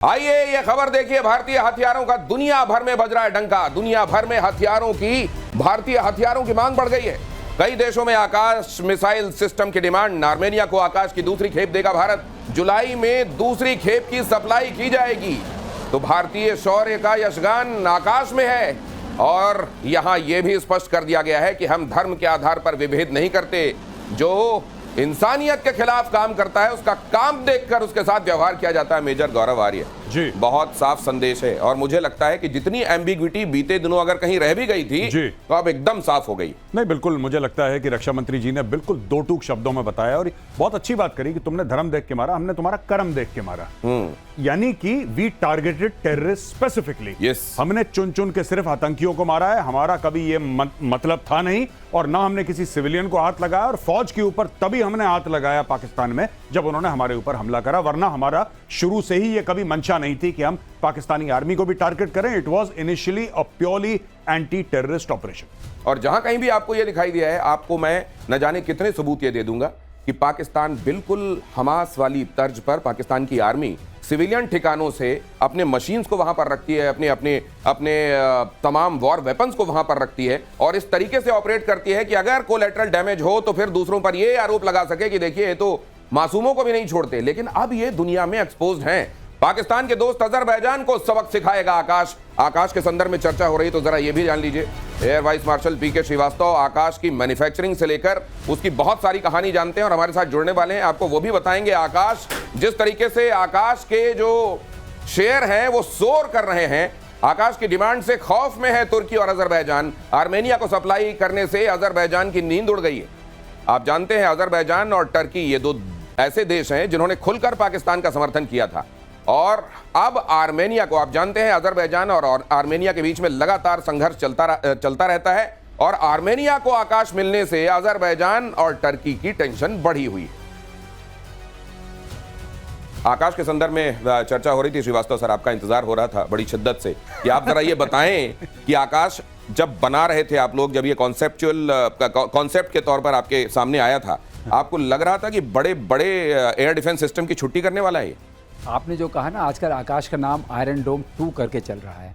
आइए ये खबर देखिए। भारतीय हथियारों का दुनिया भर में बज रहा है डंका। दुनिया भर में भारतीय हथियारों की मांग बढ़ गई है। कई देशों में आकाश मिसाइल सिस्टम की डिमांड। आर्मेनिया को आकाश की दूसरी खेप देगा भारत। जुलाई में दूसरी खेप की सप्लाई की जाएगी। तो भारतीय शौर्य का यशगान आकाश में है। और यहां यह भी स्पष्ट कर दिया गया है कि हम धर्म के आधार पर विभेद नहीं करते। जो इंसानियत के खिलाफ काम करता है उसका काम देखकर उसके साथ व्यवहार किया जाता है। मेजर गौरव आर्य जी, बहुत साफ संदेश है। और मुझे लगता है कि जितनी एम्बिग्विटी बीते दिनों अगर कहीं रह भी गई थी तो अब एकदम साफ हो गई। नहीं, बिल्कुल मुझे लगता है कि रक्षा मंत्री जी ने बिल्कुल दो टूक शब्दों में बताया और बहुत अच्छी बात करी कि तुमने धर्म देख के मारा, हमने तुम्हारा कर्म देख के मारा। यानी कि वी टारगेटेड टेररिस्ट स्पेसिफिकली। हमने चुन चुन के सिर्फ आतंकियों को मारा है। हमारा कभी ये मतलब था नहीं और ना हमने किसी सिविलियन को हाथ लगाया। और फौज के ऊपर तभी हमने हाथ लगाया पाकिस्तान में जब उन्होंने हमारे ऊपर हमला करा, वरना हमारा शुरू से ही ये कभी मंशा नहीं थी कि हम पाकिस्तानी आर्मी को भी टारगेट करें। It was initially a purely anti terrorist operation. और जहां कहीं भी आपको यह दिखाई दिया है, आपको मैं न जाने कितने सबूत ये दे दूंगा कि पाकिस्तान बिल्कुल हमास वाली तर्ज पर पाकिस्तान की आर्मी सिविलियन ठिकानों से अपने मशीन्स को वहां पर रखती है, अपने तमाम वॉर वेपन्स को वहां पर रखती है और इस तरीके से ऑपरेट करती है कि अगर कोलैटरल डैमेज हो तो फिर दूसरों पर यह आरोप लगा सके कि देखिए ये तो मासूमों को भी नहीं छोड़ते। लेकिन अब ये दुनिया में एक्सपोज्ड हैं। पाकिस्तान के दोस्त अजरबैजान को सबक सिखाएगा आकाश। आकाश के संदर्भ में चर्चा हो रही तो जरा ये भी जान लीजिए। एयर वाइस मार्शल पीके श्रीवास्तव आकाश की मैन्युफैक्चरिंग से लेकर उसकी बहुत सारी कहानी जानते हैं और हमारे साथ जुड़ने वाले हैं। आपको वो भी बताएंगे आकाश जिस तरीके से आकाश के जो शेयर हैं वो सोर कर रहे हैं। आकाश की डिमांड से खौफ में है तुर्की और अजरबैजान। आर्मेनिया को सप्लाई करने से अजरबैजान की नींद उड़ गई है। आप जानते हैं अजरबैजान और टर्की ये दो ऐसे देश हैं जिन्होंने खुलकर पाकिस्तान का समर्थन किया था। और अब आर्मेनिया को, आप जानते हैं अजरबैजान और आर्मेनिया के बीच में लगातार संघर्ष चलता रहता है। और आर्मेनिया को आकाश मिलने से अजरबैजान और टर्की की टेंशन बढ़ी हुई है। आकाश के संदर्भ में चर्चा हो रही थी। श्रीवास्तव सर, आपका इंतजार हो रहा था बड़ी शिद्दत से कि आप जरा ये बताएं कि आकाश जब बना रहे थे आप लोग, जब ये कॉन्सेप्ट के तौर पर आपके सामने आया था, आपको लग रहा था कि बड़े बड़े एयर डिफेंस सिस्टम की छुट्टी करने वाला है? आपने जो कहा ना, आजकल आकाश का नाम आयरन डोम 2 करके चल रहा है।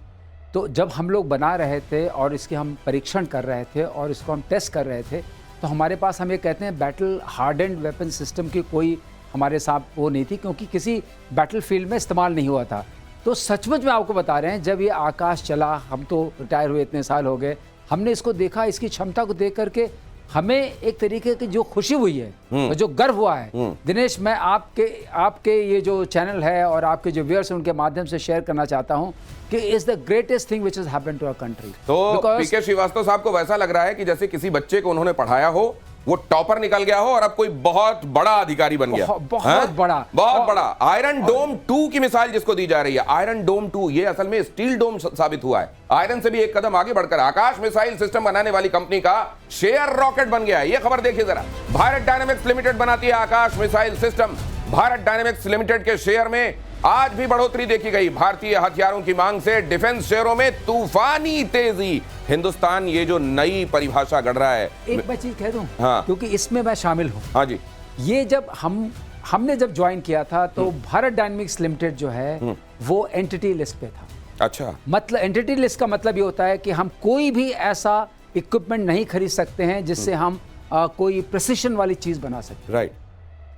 तो जब हम लोग बना रहे थे और इसके हम परीक्षण कर रहे थे और इसको हम टेस्ट कर रहे थे तो हमारे पास, हम ये कहते हैं, बैटल हार्डेंड वेपन सिस्टम की कोई हमारे साथ वो नहीं थी, क्योंकि किसी बैटल फील्ड में इस्तेमाल नहीं हुआ था। तो सचमुच में आपको बता रहे हैं, जब ये आकाश चला, हम तो रिटायर हुए इतने साल हो गए, हमने इसको देखा, इसकी क्षमता को देख करके हमें एक तरीके की जो खुशी हुई है और जो गर्व हुआ है। दिनेश, मैं आपके ये जो चैनल है और आपके जो व्यूअर्स हैं उनके माध्यम से शेयर करना चाहता हूं कि is the greatest thing which has happened to our country. तो पीके श्रीवास्तव साहब को वैसा लग रहा है कि जैसे किसी बच्चे को उन्होंने पढ़ाया हो, वो टॉपर निकल गया हो और अब कोई बहुत बड़ा अधिकारी बन गया। बहुत बड़ा आयरन डोम 2 की मिसाइल जिसको दी जा रही है, आयरन डोम 2, ये असल में स्टील डोम साबित हुआ है। आयरन से भी एक कदम आगे बढ़कर आकाश मिसाइल सिस्टम बनाने वाली कंपनी का शेयर रॉकेट बन गया है। ये खबर देखिए जरा। भारत डायनेमिक्स लिमिटेड बनाती है Akash missile system. Bharat dynamics limited के शेयर में आज भी बढ़ोतरी देखी गई। भारतीय हथियारों की मांग से डिफेंस शेयरों में तूफानी तेजी। हिंदुस्तान ये जो नई परिभाषा गढ़ रहा है, एक मैं चीज कह दूं, हाँ, क्योंकि इसमें मैं शामिल हूं। हाँ जी। ये जब हमने जब ज्वाइन किया था तो भारत डायनेमिक्स लिमिटेड जो है वो एंटिटी लिस्ट पे था। अच्छा, मतलब एंटिटी लिस्ट का मतलब ये होता है कि हम कोई भी ऐसा इक्विपमेंट नहीं खरीद सकते हैं जिससे हम कोई प्रिसिशन वाली चीज बना सकते। राइट।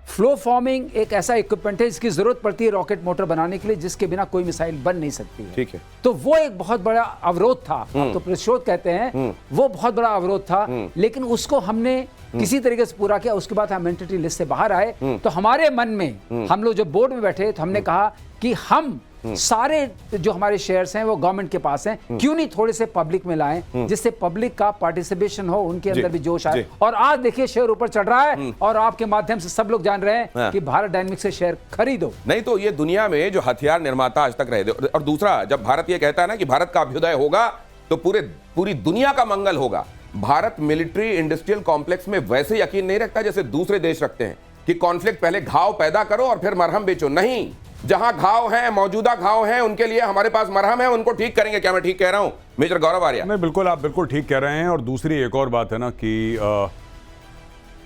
फ्लो फॉर्मिंग एक ऐसा इक्विपमेंट है जिसकी जरूरत पड़ती है रॉकेट मोटर बनाने के लिए, जिसके बिना कोई मिसाइल बन नहीं सकती है। ठीक है। तो वो एक बहुत बड़ा अवरोध था, आप तो प्रतिशोध कहते हैं, वो बहुत बड़ा अवरोध था। लेकिन उसको हमने किसी तरीके से पूरा किया। उसके बाद हम एंटिटी लिस्ट से बाहर आए तो हमारे मन में, हम लोग जो बोर्ड में बैठे तो हमने कहा कि हम सारे जो हमारे शेयर्स हैं वो गवर्नमेंट के पास हैं, क्यों नहीं थोड़े से पब्लिक में लाएं जिससे पब्लिक का पार्टिसिपेशन हो, उनके अंदर भी जोश आए। और आज देखिए शेयर ऊपर चढ़ रहा है और आपके माध्यम से सब लोग जान रहे हैं कि भारत डायनेमिक्स से शेयर खरीदो। नहीं तो ये दुनिया में जो हथियार निर्माता आज तक रहे, और दूसरा, जब भारत ये कहता है ना कि भारत का अभ्युदय होगा तो पूरी दुनिया का मंगल होगा। भारत मिलिट्री इंडस्ट्रियल कॉम्प्लेक्स में वैसे यकीन नहीं रखता जैसे दूसरे देश रखते हैं कि कॉन्फ्लिक्ट पहले घाव पैदा करो और फिर मरहम बेचो। नहीं, जहां घाव हैं, मौजूदा घाव हैं, उनके लिए हमारे पास मरहम है, उनको ठीक करेंगे। क्या मैं ठीक कह रहा हूं मेजर गौरव आर्य? नहीं, बिल्कुल, आप बिल्कुल ठीक कह रहे हैं। और दूसरी एक और बात है ना कि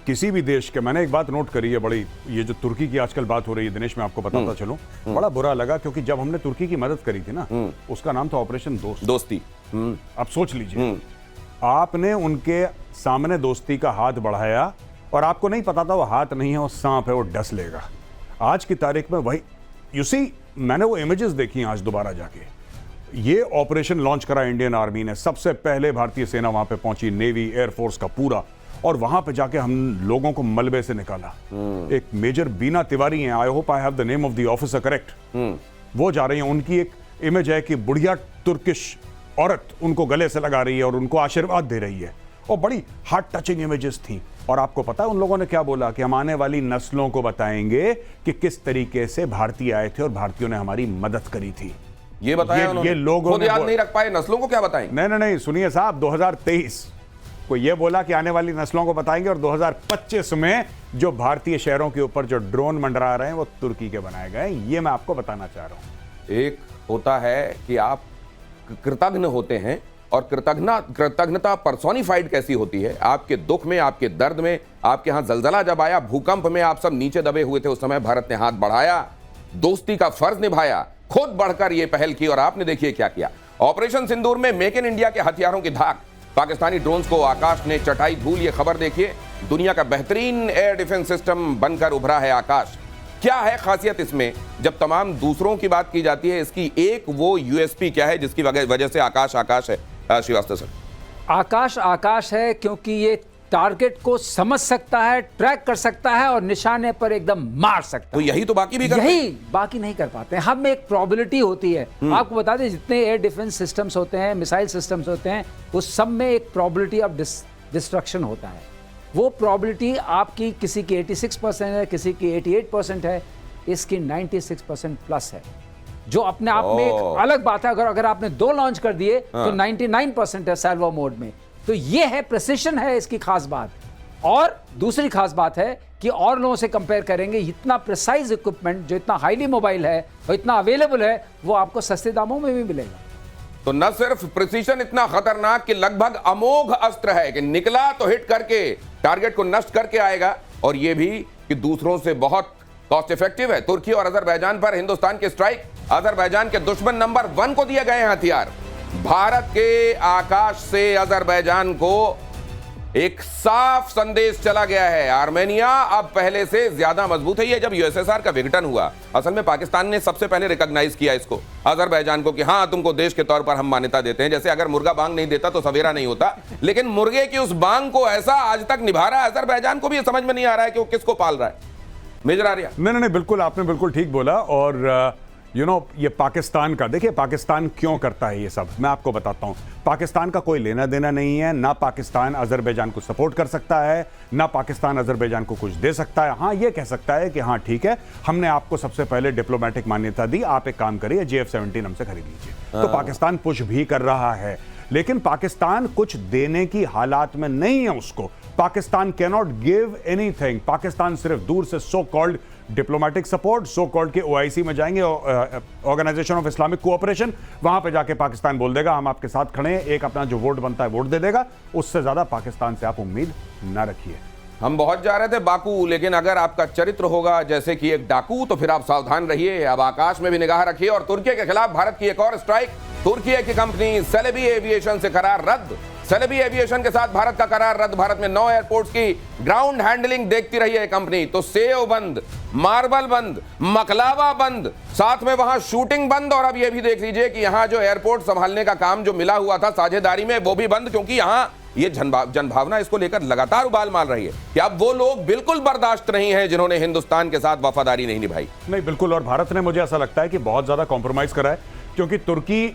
किसी भी देश के, मैंने एक बात नोट करी है बड़ी, ये जो तुर्की की आजकल बात हो रही है दिनेश, मैं आपको बताता चलूं, बड़ा बुरा लगा क्योंकि जब हमने तुर्की की मदद करी थी ना, उसका नाम था ऑपरेशन दोस्ती। अब सोच लीजिए, आपने उनके सामने दोस्ती का हाथ बढ़ाया और आपको नहीं पता था वो हाथ नहीं है, वो सांप है, वो डस लेगा। आज की तारीख में वही, यू सी, मैंने वो इमेजेस देखी आज दोबारा जाके। ये ऑपरेशन लॉन्च करा इंडियन आर्मी ने, सबसे पहले भारतीय सेना वहां पे पहुंची, नेवी एयरफोर्स का पूरा, और वहां पे जाके हम लोगों को मलबे से निकाला। एक मेजर बीना तिवारी हैं, I hope I have the name of the officer correct, वो जा रही हैं। उनकी एक इमेज है कि बुढ़िया तुर्किश औरत उनको गले से लगा रही है और उनको आशीर्वाद दे रही है, और बड़ी हार्ट टचिंग इमेजेस थी। और आपको पता है उन लोगों ने क्या बोला कि हम आने वाली नस्लों को बताएंगे कि किस तरीके से भारतीय आए थे और भारतीयों ने हमारी मदद करी थी। ये बताया ये लोगों ने याद नहीं रख पाए, नस्लों को क्या बताएंगे? नहीं, सुनिए साहब, 2023 को ये बोला कि आने वाली नस्लों को बताएंगे, और 2025 में जो भारतीय शहरों के ऊपर जो ड्रोन मंडरा रहे हैं वो तुर्की के बनाए गए। ये मैं आपको बताना चाह रहा हूं। एक होता है कि आप कृतज्ञ होते हैं, और कृतज्ञता पर्सोनिफाइड कैसी होती है? आपके दुख में, आपके दर्द में, आपके यहां जलजला जब आया, भूकंप में आप सब नीचे दबे हुए थे, उस समय भारत ने हाथ बढ़ाया, दोस्ती का फर्ज निभाया, खुद बढ़कर यह पहल की, और आपने देखिए क्या किया। ऑपरेशन सिंदूर में मेक इन इंडिया के हथियारों की धाक, पाकिस्तानी ड्रोन्स को आकाश ने चटाई धूल। ये खबर देखिए, दुनिया का बेहतरीन एयर डिफेंस सिस्टम बनकर उभरा है आकाश। क्या है खासियत इसमें? जब तमाम दूसरों की बात की जाती है, इसकी एक वो यूएसपी क्या है जिसकी वजह से आकाश आकाश है? श्रीवास्तव सर, आकाश आकाश है क्योंकि ये टारगेट को समझ सकता है, ट्रैक कर सकता है और निशाने पर एकदम मार सकता है। तो यही तो बाकी भी करते हैं। यही बाकी नहीं कर पाते हैं। हम में एक प्रोबेबिलिटी होती है, आपको बता दें, जितने एयर डिफेंस सिस्टम्स होते हैं, मिसाइल सिस्टम्स होते हैं, उस सब में एक प्रोबेबिलिटी ऑफ डिस्ट्रक्शन होता है। वो प्रोबेबिलिटी आपकी किसी की 86% है, किसी की 88% है, इसकी 96% प्लस है, जो अपने आप में एक अलग बात है। अगर आपने 2 लॉन्च कर दिए तो 99% है सैल्वो मोड में। तो ये है, प्रिसिशन है इसकी खास बात। और दूसरी खास बात है कि और लोगों से कंपेयर करेंगे, इतना प्रिसाइज इक्विपमेंट जो इतना हाईली मोबाइल है और इतना अवेलेबल है, वो आपको सस्ते दामों में भी मिलेगा। तो न सिर्फ प्रिसीजन इतना खतरनाक कि लगभग अमोघ अस्त्र है कि निकला तो हिट करके टारगेट को नष्ट करके आएगा, और यह भी कि दूसरों से बहुत कॉस्ट इफेक्टिव है। तुर्की और अजरबैजान पर हिंदुस्तान के स्ट्राइक, अजरबैजान के दुश्मन नंबर 1 को दिए गए हैं हथियार। भारत के आकाश से अजरबैजान को एक साफ संदेश चला गया है, आर्मेनिया अब पहले से ज्यादा मजबूत है। ये जब यूएसएसआर का विघटन हुआ, असल में पाकिस्तान ने सबसे पहले रिकॉग्नाइज किया इसको, अजरबैजान को, कि हाँ, तुमको देश के तौर पर हम मान्यता देते हैं। जैसे अगर मुर्गा बांग नहीं देता तो सवेरा नहीं होता, लेकिन मुर्गे की उस बांग को ऐसा आज तक निभा रहा है अजरबैजान को भी ये समझ में नहीं आ रहा है कि वो किसको पाल रहा है। मेजर आर्या, नहीं, बिल्कुल, आपने बिल्कुल ठीक बोला। और ये पाकिस्तान का, देखिए पाकिस्तान क्यों करता है ये सब, मैं आपको बताता हूं। पाकिस्तान का कोई लेना देना नहीं है, ना पाकिस्तान अजरबैजान को सपोर्ट कर सकता है, ना पाकिस्तान अजरबैजान को कुछ दे सकता है। हाँ, ये कह सकता है कि हाँ ठीक है, हमने आपको सबसे पहले डिप्लोमेटिक मान्यता दी, आप एक काम करिए, JF-17 हमसे खरीद लीजिए। तो पाकिस्तान पुश भी कर रहा है, लेकिन पाकिस्तान कुछ देने की हालात में नहीं है उसको। Pakistan cannot give anything. Pakistan सिर्फ दूर से so called diplomatic support, so called के OIC में जाएंगे, ऑर्गेनाइजेशन ऑफ इस्लामिक कोऑपरेशन, वहां पे जाके पाकिस्तान बोल देगा हम आपके साथ खड़े हैं, एक अपना जो वोट बनता है वोट दे देगा। उससे ज्यादा पाकिस्तान से आप उम्मीद ना रखिए। हम बहुत जा रहे थे बाकू, लेकिन अगर आपका चरित्र होगा जैसे कि एक डाकू, तो फिर आप सावधान रहिए। अब आकाश में भी निगाह रखिए। और तुर्की के खिलाफ भारत की एक और स्ट्राइक, तुर्की की कंपनी सेलेबी एविएशन से करार रद्द। सेलेबी एविएशन के साथ भारत का करार रद्द। भारत में 9 एयरपोर्ट्स की ग्राउंड हैंडलिंग देखती रही है कंपनी। तो सेव बंद, मार्बल बंद, मकलावा बंद, साथ में वहां शूटिंग बंद। और अब यह भी देख लीजिए कि यहां जो एयरपोर्ट संभालने का काम जो मिला हुआ था साझेदारी में, वो भी बंद, क्योंकि यहां ये जनभावना इसको लेकर लगातार उबाल मार रही है कि अब वो लोग बिल्कुल बर्दाश्त नहीं है जिन्होंने हिंदुस्तान के साथ वफादारी नहीं निभाई। नहीं, बिल्कुल। और भारत ने, मुझे ऐसा लगता है कि बहुत ज्यादा कॉम्प्रोमाइज करा है, क्योंकि तुर्की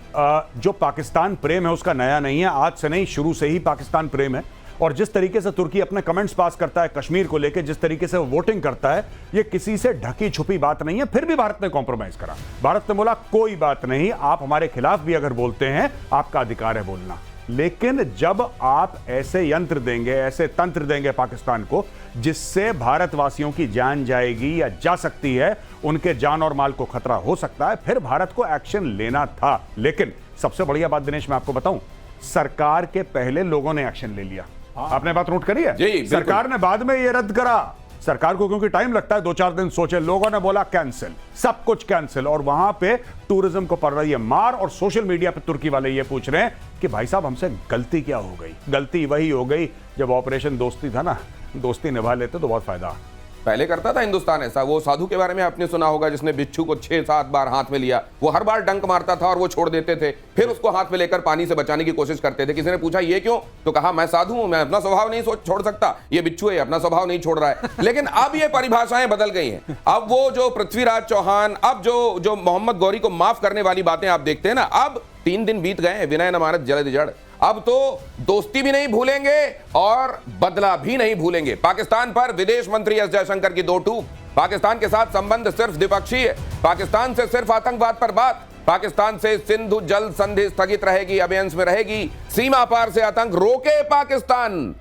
जो पाकिस्तान प्रेम है उसका नया नहीं है, आज से नहीं, शुरू से ही पाकिस्तान प्रेम है। और जिस तरीके से तुर्की अपने कमेंट्स पास करता है कश्मीर को लेकर, जिस तरीके से वो वोटिंग करता है, ये किसी से ढकी छुपी बात नहीं है। फिर भी भारत ने कॉम्प्रोमाइज करा। भारत ने बोला कोई बात नहीं, आप हमारे खिलाफ भी अगर बोलते हैं, आपका अधिकार है बोलना, लेकिन जब आप ऐसे यंत्र देंगे, ऐसे तंत्र देंगे पाकिस्तान को, जिससे भारतवासियों की जान जाएगी या जा सकती है, उनके जान और माल को खतरा हो सकता है, फिर भारत को एक्शन लेना था। लेकिन सबसे बढ़िया बात दिनेश मैं आपको बताऊं, सरकार के पहले लोगों ने एक्शन ले लिया। आपने बात नोट करी है? जी, बिल्कुल। सरकार ने बाद में ये रद्द करा। सरकार को क्योंकि टाइम लगता है, 2-4 दिन सोचे, लोगों ने बोला कैंसिल, सब कुछ कैंसिल, और वहां पे टूरिज्म को पड़ रही है मार। और सोशल मीडिया पे तुर्की वाले ये पूछ रहे हैं कि भाई साहब हमसे गलती क्या हो गई? गलती वही हो गई जब ऑपरेशन दोस्ती था ना, दोस्ती निभा लेते तो बहुत फायदा। पहले करता था हिंदुस्तान ऐसा। वो साधु के बारे में आपने सुना होगा जिसने बिच्छू को 6-7 बार हाथ में लिया। वो हर बार डंक मारता था और वो छोड़ देते थे, फिर उसको हाथ में लेकर पानी से बचाने की कोशिश करते थे। किसी ने पूछा ये क्यों, तो कहा मैं साधु हूं, मैं अपना स्वभाव नहीं छोड़ सकता, ये बिच्छू है अपना स्वभाव नहीं छोड़ रहा है। लेकिन अब ये परिभाषाएं बदल गई हैं। अब वो जो पृथ्वीराज चौहान, अब जो मोहम्मद गौरी को माफ करने वाली बातें आप देखते हैं ना, अब 3 दिन बीत गए, विनय न मानत जलद जड़। अब तो दोस्ती भी नहीं भूलेंगे और बदला भी नहीं भूलेंगे। पाकिस्तान पर विदेश मंत्री एस जयशंकर की 2 टूक। पाकिस्तान के साथ संबंध सिर्फ द्विपक्षीय, पाकिस्तान से सिर्फ आतंकवाद पर बात, पाकिस्तान से सिंधु जल संधि स्थगित रहेगी, अबेंस में रहेगी, सीमा पार से आतंक रोके पाकिस्तान।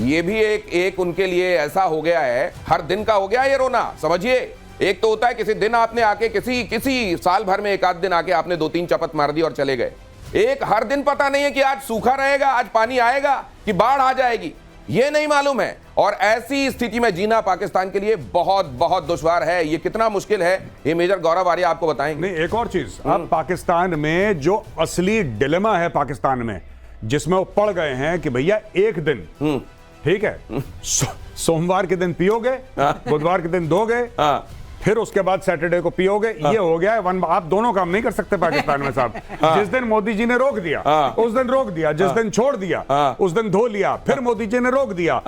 ये भी एक उनके लिए ऐसा हो गया है, हर दिन का हो गया ये रोना। समझिए, एक तो होता है किसी दिन आपने आके किसी साल भर में 1 आध दिन आके आपने 2-3 चपत मार दी और चले गए। एक हर दिन पता नहीं है कि आज सूखा रहेगा, आज पानी आएगा कि बाढ़ आ जाएगी, ये नहीं मालूम है। और ऐसी स्थिति में जीना पाकिस्तान के लिए बहुत बहुत दुश्वार है। ये कितना मुश्किल है, ये मेजर गौरव आर्य आपको बताएंगे। नहीं, एक और चीज, अब पाकिस्तान में जो असली डिलेमा है पाकिस्तान में, जिसमें वो पड़ गए हैं कि भैया एक दिन ठीक है, सोमवार के दिन पियोगे, बुधवार के दिन दोगे, फिर उसके बाद सैटरडे को पियोगे। ये हो गया है आप दोनों काम नहीं कर सकते पाकिस्तान में साहब। जिस दिन मोदी जी ने रोक दिया उस दिन रोक दिया, जिस दिन छोड़ दिया उस दिन धो लिया, फिर मोदी जी ने रोक दिया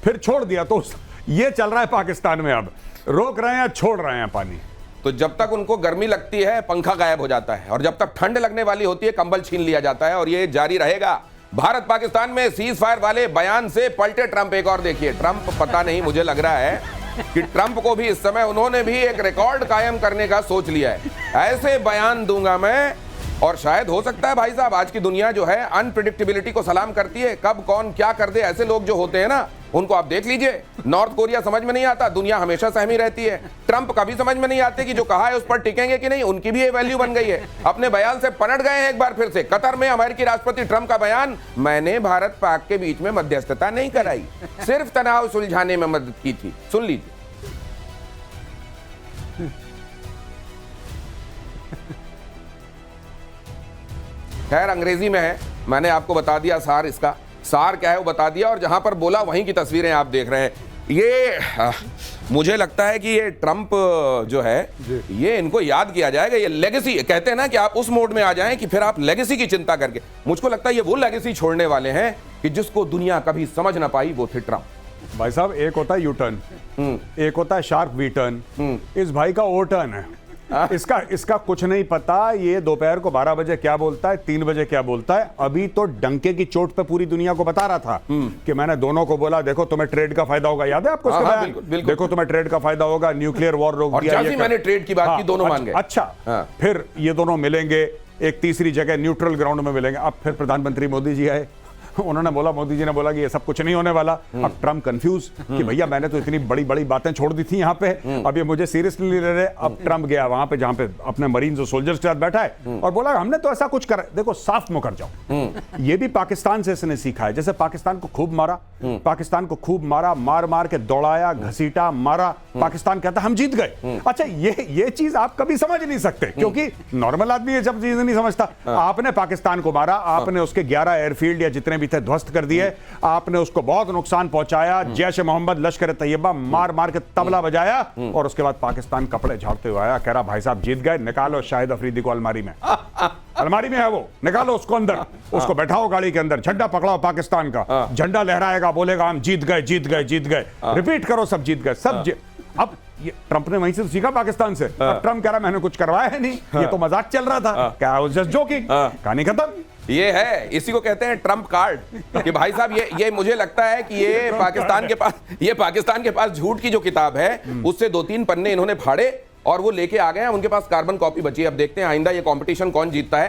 फिर छोड़ दिया। तो ये चल रहा है पाकिस्तान में, अब रोक रहे हैं छोड़ रहे हैं पानी। तो जब तक उनको गर्मी लगती है पंखा गायब हो जाता है, और जब तक ठंड लगने वाली होती है कंबल छीन लिया जाता है, और ये जारी रहेगा। भारत पाकिस्तान में सीज फायर वाले बयान से पलटे ट्रंप। एक और देखिए, ट्रंप पता नहीं, मुझे लग रहा है कि ट्रंप को भी इस समय उन्होंने भी एक रिकॉर्ड कायम करने का सोच लिया है। ऐसे बयान दूंगा मैं, और शायद हो सकता है भाई साहब, आज की दुनिया जो है अनप्रिडिक्टेबिलिटी को सलाम करती है, कब कौन क्या कर दे। ऐसे लोग जो होते हैं ना, उनको आप देख लीजिए। नॉर्थ कोरिया समझ में नहीं आता, दुनिया हमेशा सहमी रहती है। ट्रंप कभी समझ में नहीं आते कि जो कहा है उस पर टिकेंगे कि नहीं, उनकी भी ये वैल्यू बन गई है। अपने बयान से पलट गए हैं एक बार फिर से। कतर में अमेरिकी राष्ट्रपति ट्रंप का बयान, मैंने भारत पाक के बीच में मध्यस्थता नहीं कराई, सिर्फ तनाव सुलझाने में मदद की थी। सुन लीजिए। खैर अंग्रेजी में है, मैंने आपको बता दिया सार, इसका सार क्या है वो बता दिया, और जहां पर बोला वहीं की तस्वीरें आप देख रहे हैं। ये मुझे लगता है कि ये ट्रंप जो है, ये इनको याद किया जाएगा। ये लेगेसी कहते हैं ना कि आप उस मोड में आ जाएं कि फिर आप लेगेसी की चिंता करके, मुझको लगता है ये वो लेगेसी छोड़ने वाले हैं कि जिसको दुनिया कभी समझ ना पाई, वो थे ट्रंप। भाई साहब, एक होता है यू टर्न, एक होता है शार्प वी टर्न, इस भाई का ओ टर्न है। इसका कुछ नहीं पता। ये दोपहर को 12 बजे क्या बोलता है, 3 बजे क्या बोलता है। अभी तो डंके की चोट पे पूरी दुनिया को बता रहा था कि मैंने दोनों को बोला, देखो तुम्हें ट्रेड का फायदा होगा। याद है आपको? देखो तुम्हें ट्रेड का फायदा होगा, न्यूक्लियर वॉर रोक दिया। मैंने ट्रेड की बात की, दोनों मान गए। अच्छा, फिर ये दोनों मिलेंगे एक तीसरी जगह न्यूट्रल ग्राउंड में मिलेंगे। अब फिर प्रधानमंत्री मोदी जी आए, उन्होंने बोला, मोदी जी ने बोला कि ये सब कुछ नहीं होने वाला। अब ट्रंप कंफ्यूज कि भैया मैंने तो इतनी बड़ी बड़ी बातें छोड़ दी थी यहाँ पे, अब ये मुझे सीरियसली ले रहे। अब ट्रंप गया वहां पे जहां पे अपने मरीन्स और सोल्जर्स के साथ बैठा है और बोला हमने तो ऐसा कुछ करा। देखो साफ मुकर जाओ। ये भी पाकिस्तान से इसने सीखा है। जैसे पाकिस्तान को खूब मारा, पाकिस्तान को खूब मारा, मार मार के दौड़ाया, घसीटा, मारा, पाकिस्तान कहता हम जीत गए। अच्छा, ये चीज आप कभी समझ नहीं सकते, क्योंकि नॉर्मल आदमी ये सब चीज नहीं समझता। आपने पाकिस्तान को मारा, आपने उसके 11 एयरफील्ड या जितने भी थे ध्वस्त कर दिए, आपने उसको बहुत नुकसान पहुंचाया। जैश ए मोहम्मद, लश्कर ए तैयबा मार मार के तबला बजाया, और उसके बाद पाकिस्तान कपड़े झाड़ते हुए आया, कह रहा भाई साहब जीत गए, निकालो शाहिद अफरीदी को अलमारी में। अलमारी में है वो, निकालो उसको अंदर, उसको बैठाओ गाड़ी के अंदर, झंडा पकड़ाओ पाकिस्तान का, झंडा लहराएगा, बोलेगा हम जीत गए जीत गए जीत गए, रिपीट करो सब जीत गए सब। अब ये ट्रंप ने वहीं से सीखा पाकिस्तान से। अब ट्रंप कह रहा मैंने कुछ करवाया है नहीं, ये तो मजाक चल रहा था, क्या जस्ट जोकिंग, कहानी खत्म। ये है, इसी को कहते हैं ट्रंप कार्ड कि भाई साहब ये मुझे लगता है कि ये पाकिस्तान के पास झूठ की जो किताब है उससे 2-3 पन्ने इन्होंने फाड़े और वो लेके आ गए हैं। उनके पास कार्बन कॉपी बची है। अब देखते हैं आइंदा ये कंपटीशन कौन जीतता है।